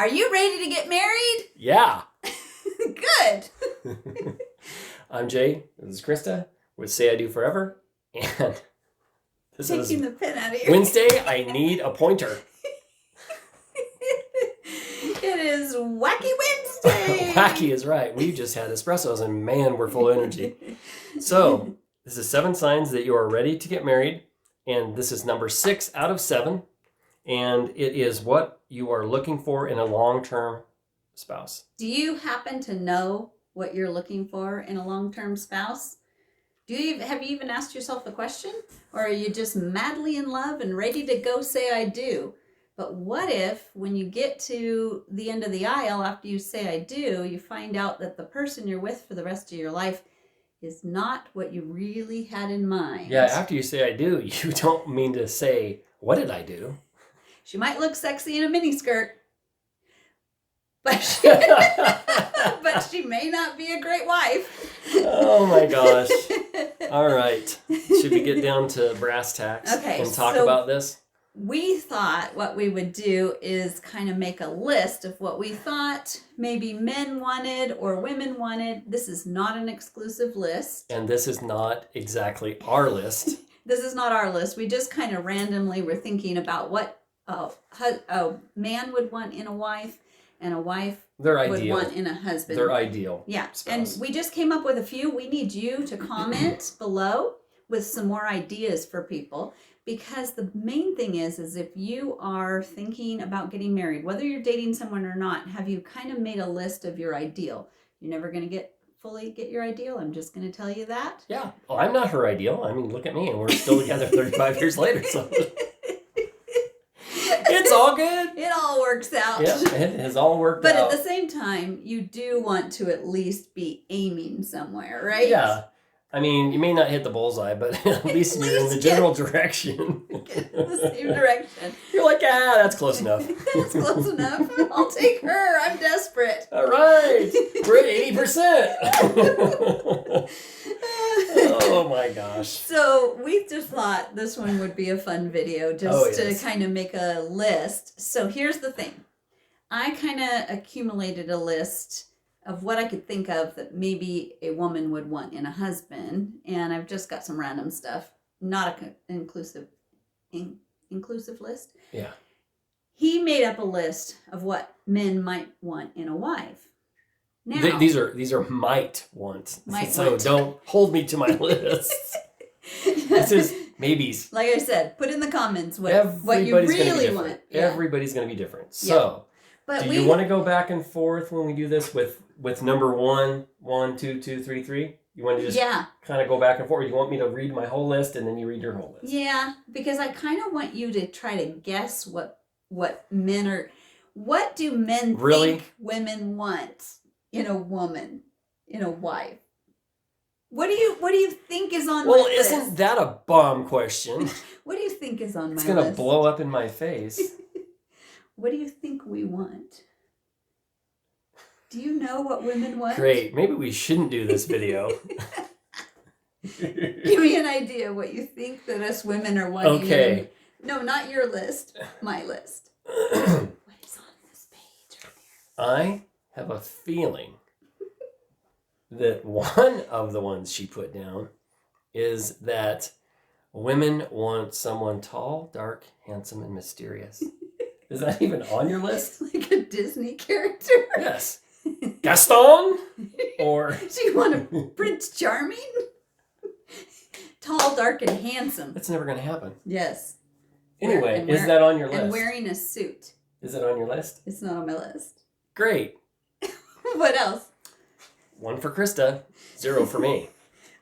Are you ready to get married? Yeah. Good. I'm Jay. This is Krista with Say I Do Forever. And this Taking is the pen out of your Wednesday. I need a pointer. It is Wacky Wednesday. Wacky is right. We just had espressos and man, we're full of energy. So this is 7 signs that you are ready to get married. And this is number 6 out of 7. And it is what you are looking for in a long-term spouse. Do you happen to know what you're looking for in a long-term spouse? Have you even asked yourself the question? Or are you just madly in love and ready to go say I do? But what if when you get to the end of the aisle after you say I do, you find out that the person you're with for the rest of your life is not what you really had in mind? Yeah, after you say I do, you don't mean to say, what did I do? She might look sexy in a miniskirt, but she may not be a great wife. Oh my gosh. All right. Should we get down to brass tacks and talk about this? We thought what we would do is kind of make a list of what we thought maybe men wanted or women wanted. This is not an exclusive list. And this is not exactly our list. This is not our list. We just kind of randomly were thinking about what a man would want in a wife and a wife would want in a husband. Their ideal. Yeah. Spouse. And we just came up with a few. We need you to comment below with some more ideas for people. Because the main thing is if you are thinking about getting married, whether you're dating someone or not, have you kind of made a list of your ideal? You're never going to fully get your ideal. I'm just going to tell you that. Yeah. Well, I'm not her ideal. I mean, look at me, and we're still together 35 years later. So it's all good. It all works out. Yeah, it has all worked out. But out. at the same time, you do want to at least be aiming somewhere, right? Yeah. I mean, you may not hit the bullseye, but at least you're in the general direction. The same direction. You're like, that's close enough. That's close enough. I'll take her. I'm desperate. All right. We're at 80%. Oh my gosh. So we just thought this one would be a fun video just to kind of make a list. So here's the thing. I kind of accumulated a list of what I could think of that maybe a woman would want in a husband. And I've just got some random stuff. Not an inclusive list. Yeah. He made up a list of what men might want in a wife. Now, these are might want. So don't hold me to my list. This is maybes. Like I said, put in the comments what you really want. Yeah. Everybody's going to be different. So do you want to go back and forth when we do this with number 1, 2, 2, 3, 3? You want to just kind of go back and forth? Or you want me to read my whole list and then you read your whole list? Yeah, because I kind of want you to try to guess what men are. What do men think women want in a woman, in a wife? What do you think is on my list? Well, isn't that a bomb question? What do you think is on my list? It's going to blow up in my face. What do you think we want? Do you know what women want? Great. Maybe we shouldn't do this video. Give me an idea what you think that us women are wanting. Okay. No, not your list. My list. What is on this page right here? I have a feeling that one of the ones she put down is that women want someone tall, dark, handsome, and mysterious. Is that even on your list? Like a Disney character? Yes. Gaston? Or... Do you want a Prince Charming? Tall, dark, and handsome. That's never going to happen. Yes. Anyway, is that on your list? And wearing a suit. Is it on your list? It's not on my list. Great. What else? 1 for Krista, 0 for me.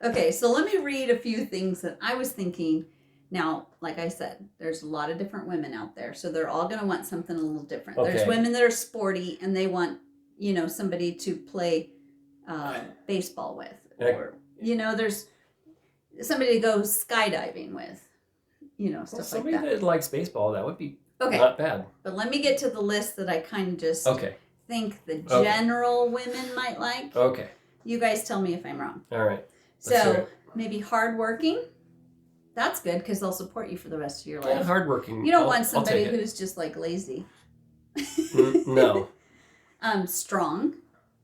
Okay, so let me read a few things that I was thinking. Now, like I said, there's a lot of different women out there, so they're all going to want something a little different. Okay. There's women that are sporty, and they want, somebody to play baseball with. Or, there's somebody to go skydiving with, stuff like that. Somebody that likes baseball, that would be not bad. But let me get to the list that I kind of just think the general women might like. Okay. You guys tell me if I'm wrong. All right. So maybe hardworking. That's good because they'll support you for the rest of your life. Yeah, hardworking. You don't want somebody who's just like lazy. No. Strong.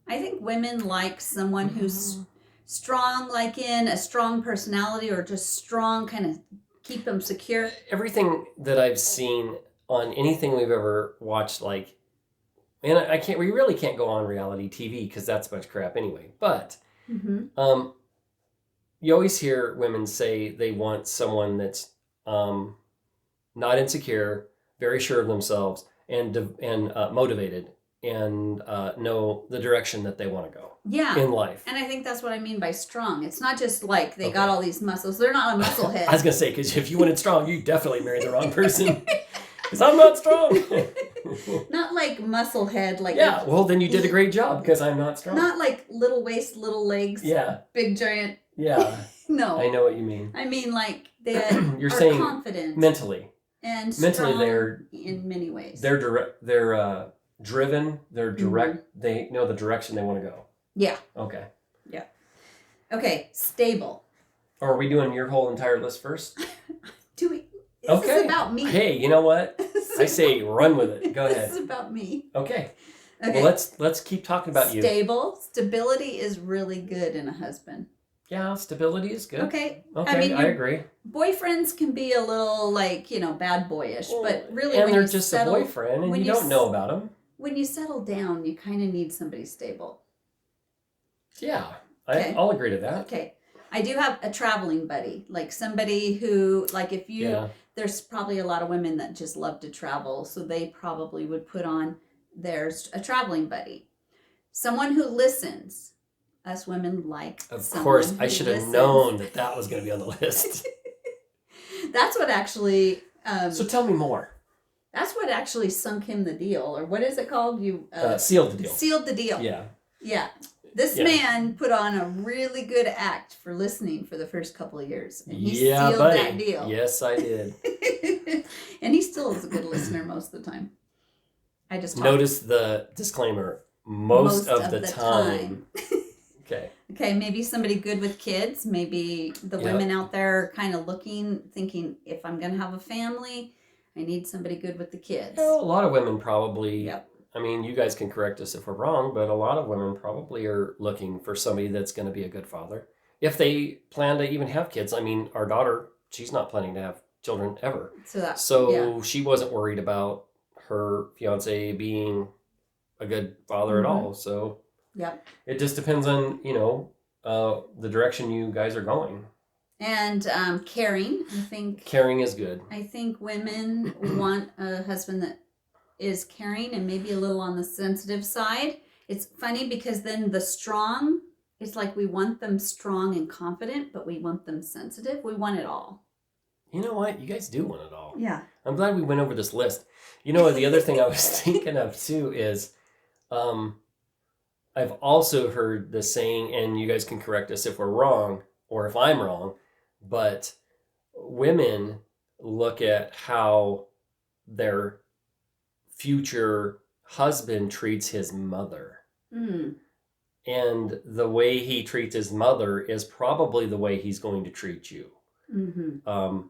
I think women like someone who's strong, like in a strong personality, or just strong, kind of keep them secure. Everything that I've seen on anything we've ever watched, like, and we really can't go on reality TV because that's a bunch of crap anyway. But Mm-hmm. you always hear women say they want someone that's not insecure, very sure of themselves, and motivated, and know the direction that they want to go Yeah. in life. And I think that's what I mean by strong. It's not just like they Okay. got all these muscles. They're not a muscle head. I was gonna say, because if you wanted strong, you definitely married the wrong person. Because I'm not strong. Not like muscle head. Like Yeah, well then you did a great job because I'm not strong. not like little waist, little legs. Yeah, Big giant. yeah, No. I know what you mean. I mean like they You're are saying confident mentally. and Mentally, strong they're in many ways. they're direct. They're driven. They're direct. They know the direction they want to go. Yeah. Okay. Okay. Stable. Or are we doing your whole entire list first? Do we? This Okay. is about me. Hey, you know what? I say run with it. Go This ahead. is about me. Okay. Okay. Well, let's keep talking about you. Stable. Stability is really good in a husband. Yeah, stability is good. Okay. Okay, I mean, I agree. boyfriends can be a little like, bad boyish, but really and when they're you just settle, a boyfriend, and when you you don't know about them. when you settle down, you kind of need somebody stable. Yeah, Okay. I'll agree to that. Okay. I do have a traveling buddy, like somebody who, like if you, Yeah. there's probably a lot of women that just love to travel, so they probably would put on there's a traveling buddy. Someone who listens. Us women like Of someone course, who I should have listens. known that was going to be on the list. That's what actually So tell me more. that's what actually sunk him the deal, or what is it called? You Sealed the deal. sealed the deal. Yeah. Yeah. This Yeah. man put on a really good act for listening for the first couple of years. And he Yeah, sealed buddy. that deal. Yes, I did. And he still is a good listener most of the time. I just talk Notice the disclaimer. Most of the time. Okay. Okay, maybe somebody good with kids. Maybe the Yeah. women out there are kind of looking, thinking, if I'm going to have a family, I need somebody good with the kids. Well, a lot of women probably, Yep. I mean, you guys can correct us if we're wrong, but a lot of women probably are looking for somebody that's going to be a good father. If they plan to even have kids. I mean, our daughter, she's not planning to have children ever. So yeah. She wasn't worried about her fiance being a good father at all. So Yep. it just depends on, the direction you guys are going. And caring, Caring is good. I think women want a husband that is caring and maybe a little on the sensitive side. It's funny because then the strong, it's like we want them strong and confident, but we want them sensitive. We want it all. You know what? You guys do want it all. Yeah. I'm glad we went over this list. The other thing I was thinking of too is I've also heard the saying, and you guys can correct us if we're wrong or if I'm wrong, but women look at how their future husband treats his mother. Mm. And the way he treats his mother is probably the way he's going to treat you. Mm-hmm.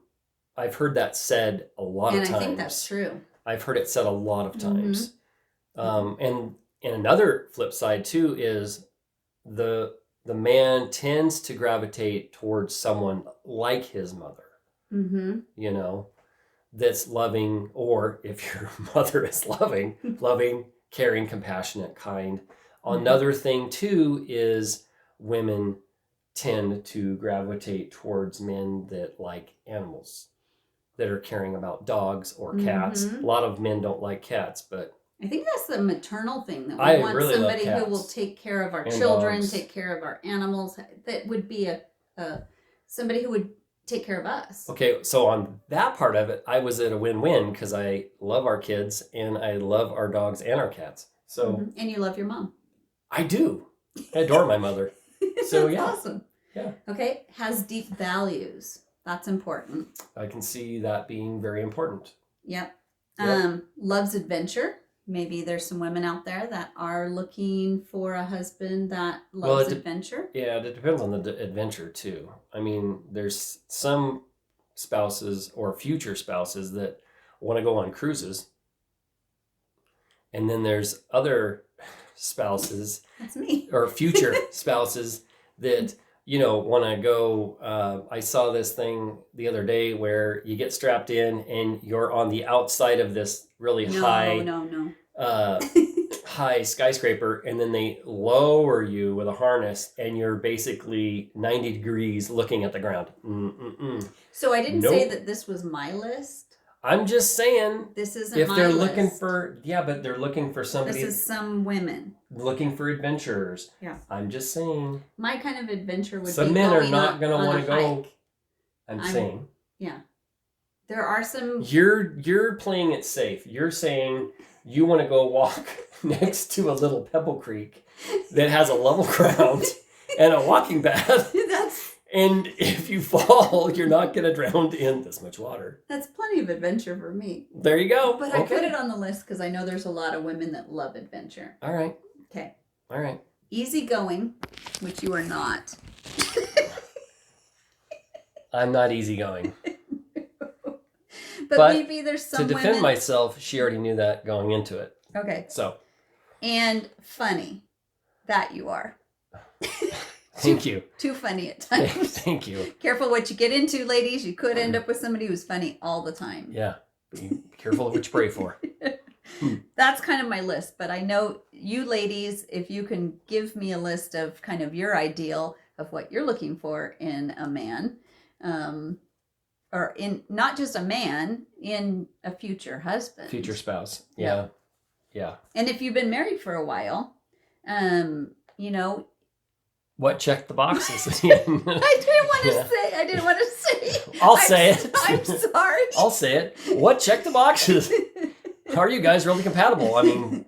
I've heard that said a lot of times. And I think that's true. I've heard it said a lot of times. And another flip side too is the man tends to gravitate towards someone like his mother. Mm-hmm. That's loving, or if your mother is loving, caring, compassionate, kind. Another thing too is women tend to gravitate towards men that like animals, that are caring about dogs or cats. A lot of men don't like cats, but I think that's the maternal thing, that we I want really love somebody who will cats. take care of our And children, dogs. take care of our animals. That would be a somebody who would take care of us. okay, so on that part of it, I was at a win-win because I love our kids and I love our dogs and our cats. So And you love your mom. I do. I adore my mother. So That's yeah, awesome. Yeah. Okay, has deep values. That's important. I can see that being very important. Yep. Yep. Loves adventure. Maybe there's some women out there that are looking for a husband that loves adventure. Yeah, it depends on the adventure too. I mean, there's some spouses or future spouses that want to go on cruises. And then there's other spouses That's me. or future spouses that, want to go. I saw this thing the other day where you get strapped in and you're on the outside of this really high high skyscraper, and then they lower you with a harness and you're basically 90 degrees looking at the ground. So I didn't Nope. say that this was my list. I'm just saying, This isn't if my they're list. looking for, but they're looking for somebody This is some women. looking for adventurers. Yeah. I'm just saying. My kind of adventure would Some be men are going not on- going to on want a to go. hike. I'm saying. Yeah. There are some. You're playing it safe. You're saying you want to go walk next to a little pebble creek that has a level ground and a walking path. And if you fall, you're not going to drown in this much water. That's plenty of adventure for me. There you go. But I put it on the list because I know there's a lot of women that love adventure. All right. Okay. All right. Easygoing, which you are not. I'm not easygoing. But maybe there's some to defend women... myself, she already knew that going into it. Okay. So. And funny. That you are. Thank you. Too funny at times. Thank you. Careful what you get into, ladies. You could end up with somebody who's funny all the time. Yeah. Be careful of what you pray for. That's kind of my list. But I know you ladies, if you can give me a list of kind of your ideal of what you're looking for in a man, or in not just a man, in a future husband. Future spouse. Yeah. Yeah. And if you've been married for a while, what checked the boxes? I didn't want to say. I'll say it. I'm sorry. I'll say it. What checked the boxes? Are you guys really compatible? I mean,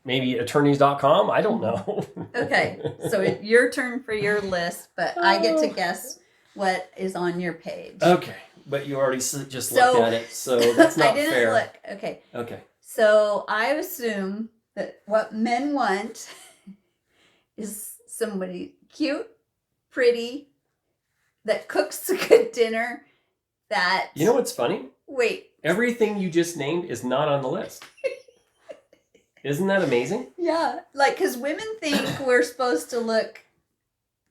maybe attorneys.com? I don't know. Okay. So it's your turn for your list, but I get to guess what is on your page. Okay. But you already just looked at it, so that's not I didn't fair. look. Okay. Okay. So I assume that what men want is somebody cute, pretty, that cooks a good dinner, that... You know what's funny? Wait. Everything you just named is not on the list. Isn't that amazing? Yeah. Because women think we're supposed to look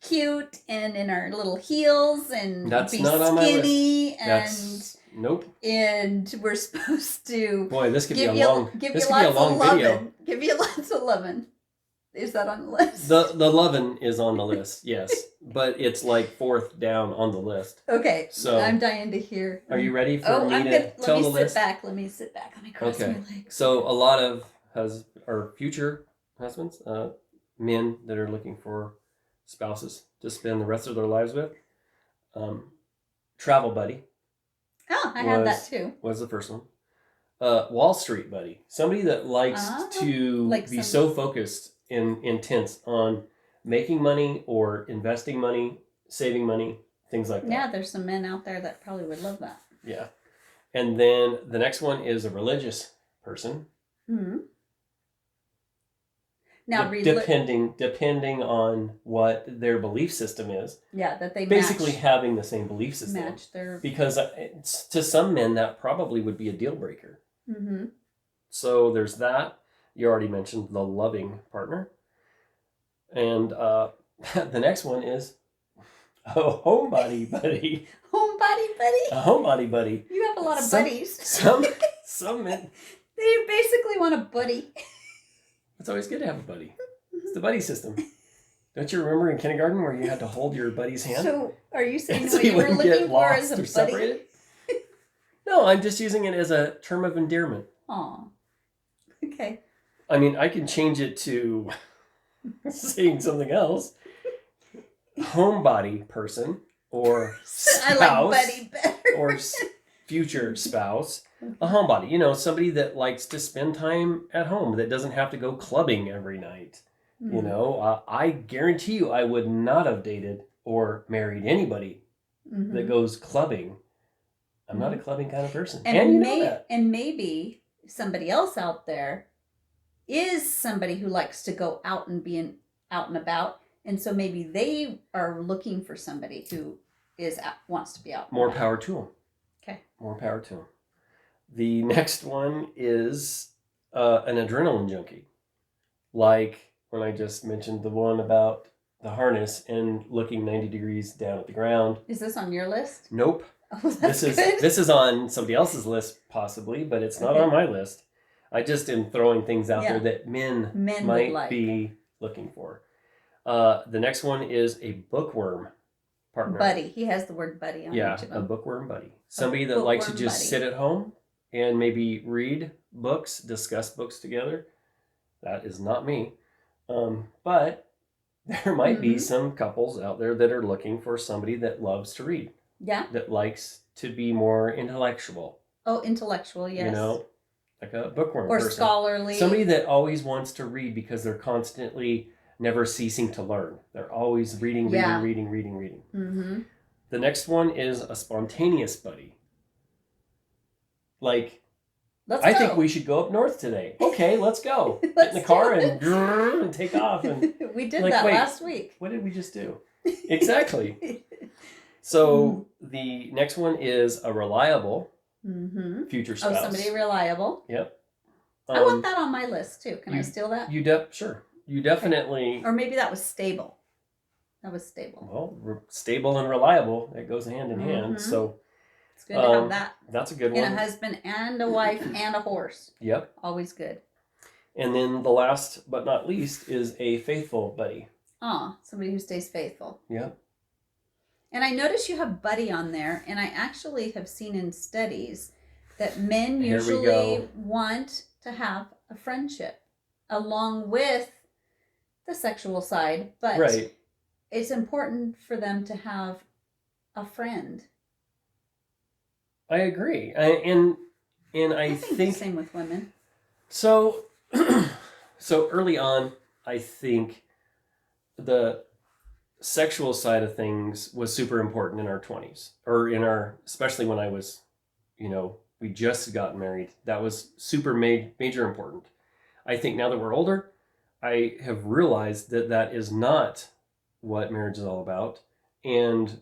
cute and in our little heels and That's be not on my skinny list. Nope. And we're supposed to Boy, this could be a give long lovin'. video. Give you lots of lovin'. Is that on the list? The lovin' is on the list, yes. But it's like fourth down on the list. Okay. So I'm dying to hear. Are you ready for me to tell the list? Let me sit back. Let me cross my legs. So a lot of future husbands, men that are looking for spouses to spend the rest of their lives with. Travel buddy. Oh, I had that too. Was the first one. Wall Street buddy. Somebody that likes to be so focused and intense on making money or investing money, saving money, things like that. Yeah, there's some men out there that probably would love that. Yeah. And then the next one is a religious person. Mm-hmm. Now, depending on what their belief system is. Yeah, that they basically having the same belief system. Match their... Because to some men, that probably would be a deal breaker. Mm-hmm. So there's that. You already mentioned the loving partner. And the next one is a homebody buddy. Homebody buddy? A homebody buddy. You have a lot of buddies. Some men. They basically want a buddy. It's always good to have a buddy. It's the buddy system. Don't you remember in kindergarten where you had to hold your buddy's hand? So are you saying so what you were looking for as a buddy? Separated? No, I'm just using it as a term of endearment. Aw. Okay. I mean, I can change it to saying something else. Homebody person or spouse. I like buddy better. Or future spouse. A homebody. Somebody that likes to spend time at home, that doesn't have to go clubbing every night. Mm. I guarantee you I would not have dated or married anybody that goes clubbing. I'm not a clubbing kind of person. And maybe somebody else out there is somebody who likes to go out and be out and about. And so maybe they are looking for somebody who wants to be out. More power to them. Okay. More power to them. The next one is an adrenaline junkie. Like when I just mentioned the one about the harness and looking 90 degrees down at the ground. Is this on your list? Nope. Oh, that's good. This is on somebody else's list possibly, but it's not Okay. on my list. I just am throwing things out Yeah. there that men Men might would like. be looking for. The next one is a bookworm partner. Buddy. He has the word buddy on Yeah, each of a them. bookworm buddy. Somebody that likes to bookworm just buddy. sit at home and maybe read books, discuss books together. That is not me. But there might be Mhm. some couples out there that are looking for somebody that loves to read, Yeah. that likes to be more intellectual. Oh, intellectual, yes. You know, like a bookworm or person. scholarly. Somebody that always wants to read because they're constantly never ceasing to learn. They're always reading. Yeah. Mm-hmm. The next one is a spontaneous buddy. Like, Let's I go. think we should go up north today. Okay, let's go. Get in Let's the car do and take off. And we did like, that wait. last week. what did we just do? Exactly. So the next one is a reliable Mm-hmm. future spouse. Oh, somebody reliable. Yep. I want that on my list too. Can I you- steal that? Sure. You definitely. Or maybe that was stable. That was stable. Well, stable and reliable, it goes hand in hand. Mhm. So It's good to have that that's a good in one. a husband and a wife and a horse. Yep. Always good. And then the last but not least is a faithful buddy. Ah, somebody who stays faithful. Yep. And I notice you have buddy on there, and I actually have seen in studies that men Here we usually go. want to have a friendship along with the sexual side, but Right. it's important for them to have a friend. I agree. And I think think the same with women. so. So early on, I think the sexual side of things was super important in our 20s, or especially when I was, we just got married. That was super major important. I think now that we're older, I have realized that that is not what marriage is all about. And,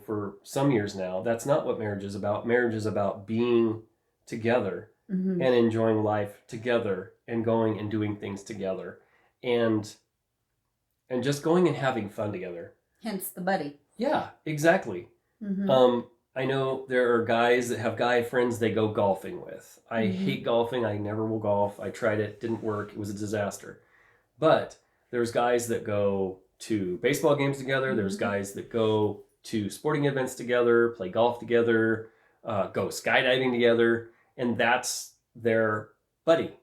for some years now, that's not what marriage is about. Marriage is about being together Mm-hmm. and enjoying life together and going and doing things together and just going and having fun together. Hence the buddy. Yeah, exactly. Mm-hmm. I know there are guys that have guy friends they go golfing with. I Mhm. hate golfing. I never will golf. I tried it, didn't work. It was a disaster. But there's guys that go to baseball games together. There's Mhm. guys that go to sporting events together, play golf together, go skydiving together, and that's their buddy.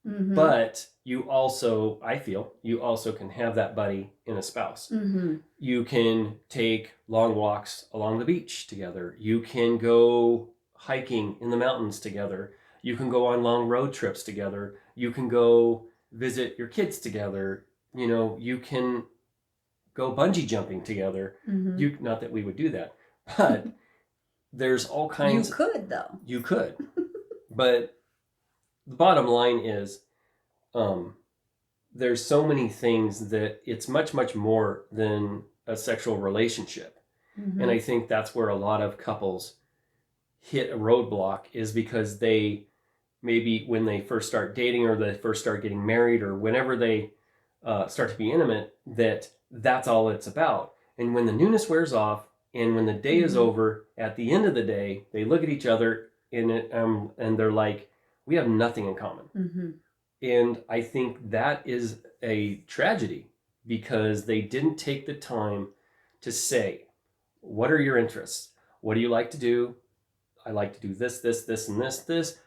Mm-hmm. But I feel you also can have that buddy in a spouse. Mm-hmm. You can take long walks along the beach together. You can go hiking in the mountains together. You can go on long road trips together. You can go visit your kids together. You can go bungee jumping together. Mm-hmm. Not that we would do that, but there's all kinds. You could though. You could. But the bottom line is there's so many things that it's much, much more than a sexual relationship. Mm-hmm. And I think that's where a lot of couples hit a roadblock, is because they maybe when they first start dating or they first start getting married or whenever they start to be intimate, that's all it's about. And when the newness wears off and when the day is Mhm. over, at the end of the day, they look at each other and they're like, we have nothing in common. Mm-hmm. And I think that is a tragedy because they didn't take the time to say, what are your interests? What do you like to do? I like to do this, this, this, and this.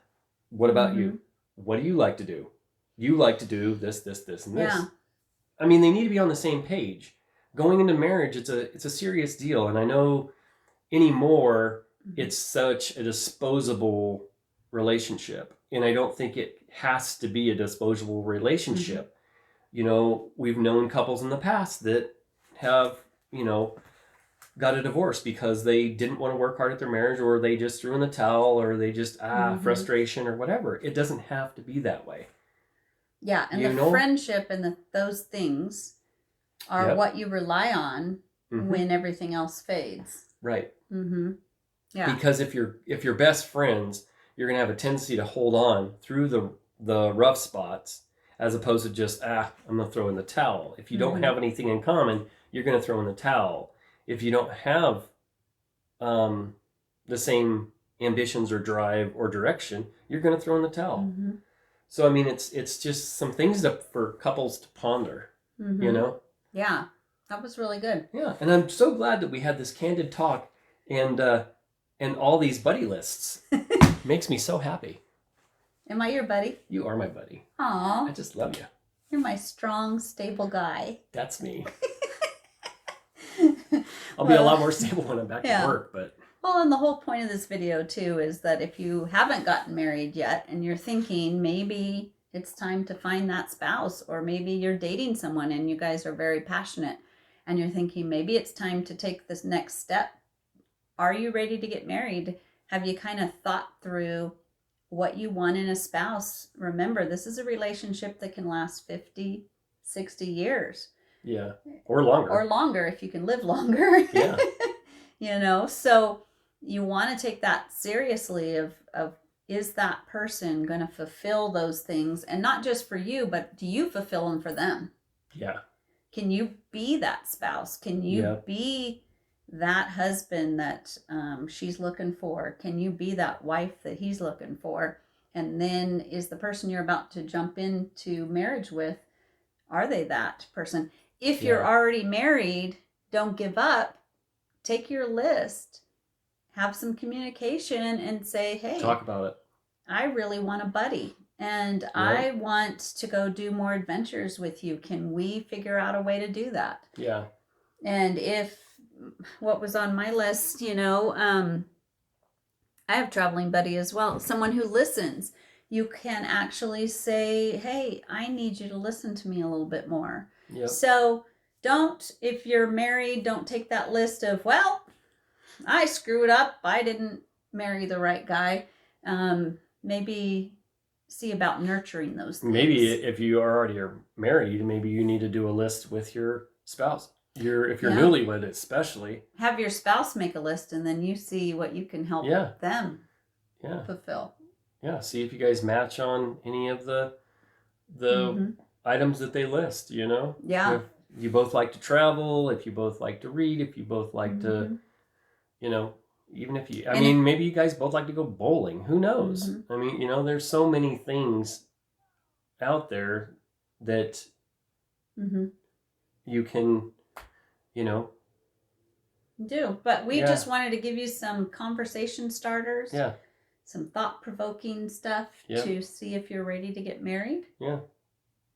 What about you? What do you like to do? You like to do this, this, this, and this. Yeah. I mean, they need to be on the same page. Going into marriage, it's a serious deal. And I know anymore, it's such a disposable relationship. And I don't think it has to be a disposable relationship. We've known couples in the past that have, got a divorce because they didn't want to work hard at their marriage, or they just threw in the towel, or they just, frustration or whatever. It doesn't have to be that way. Yeah, and the friendship and those things are Yep. what you rely on Mhm. when everything else fades. Right. Mm-hmm. Yeah. Because if you're best friends, you're going to have a tendency to hold on through the rough spots, as opposed to just, I'm going to throw in the towel. If you don't have anything in common, you're going to throw in the towel. If you don't have the same ambitions or drive or direction, you're going to throw in the towel. Mm-hmm. So, I mean, it's just some things for couples to ponder, you know? Yeah, that was really good. Yeah, and I'm so glad that we had this candid talk and all these buddy lists. Makes me so happy. Am I your buddy? You are my buddy. Aw. I just love you. You're my strong, stable guy. That's me. I'll be a lot more stable when I'm back at work, but... Well, and the whole point of this video, too, is that if you haven't gotten married yet and you're thinking maybe it's time to find that spouse, or maybe you're dating someone and you guys are very passionate and you're thinking maybe it's time to take this next step. Are you ready to get married? Have you kind of thought through what you want in a spouse? Remember, this is a relationship that can last 50, 60 years. Yeah, or longer. Or longer if you can live longer. Yeah. You know, so you want to take that seriously of is that person going to fulfill those things? And not just for you, but do you fulfill them for them? Yeah. Can you be that spouse? Can you be that husband that she's looking for? Can you be that wife that he's looking for? And then is the person you're about to jump into marriage with, are they that person? If you're already married, don't give up. Take your list, have some communication, and say, hey, talk about it. I really want a buddy, and I want to go do more adventures with you. Can we figure out a way to do that? Yeah. And if what was on my list, you know, I have traveling buddy as well, someone who listens. You can actually say, hey, I need you to listen to me a little bit more. Yep. So don't, if you're married, don't take that list of, well, I screwed up. I didn't marry the right guy. Maybe see about nurturing those things. Maybe if you already are married, maybe you need to do a list with your spouse. If you're newlywed, especially. Have your spouse make a list, and then you see what you can help them fulfill. Yeah, see if you guys match on any of the items that they list, you know? Yeah. If you both like to travel, if you both like to read, if you both like to, you know, even if you, maybe you guys both like to go bowling. Who knows? I mean, you know, there's so many things out there that you can, you know. Do. But we just wanted to give you some conversation starters. Yeah. Some thought-provoking stuff to see if you're ready to get married. Yeah.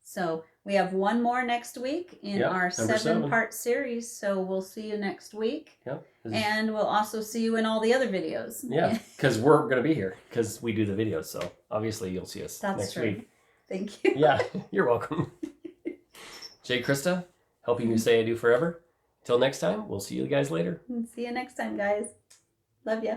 So we have one more next week in our 7-part series. So we'll see you next week. Yep. And we'll also see you in all the other videos. Yeah, because we're going to be here because we do the videos. So obviously you'll see us next week. Thank you. Yeah, you're welcome. Jay, Krista, helping you say I do forever. Till next time, we'll see you guys later. See you next time, guys. Love ya.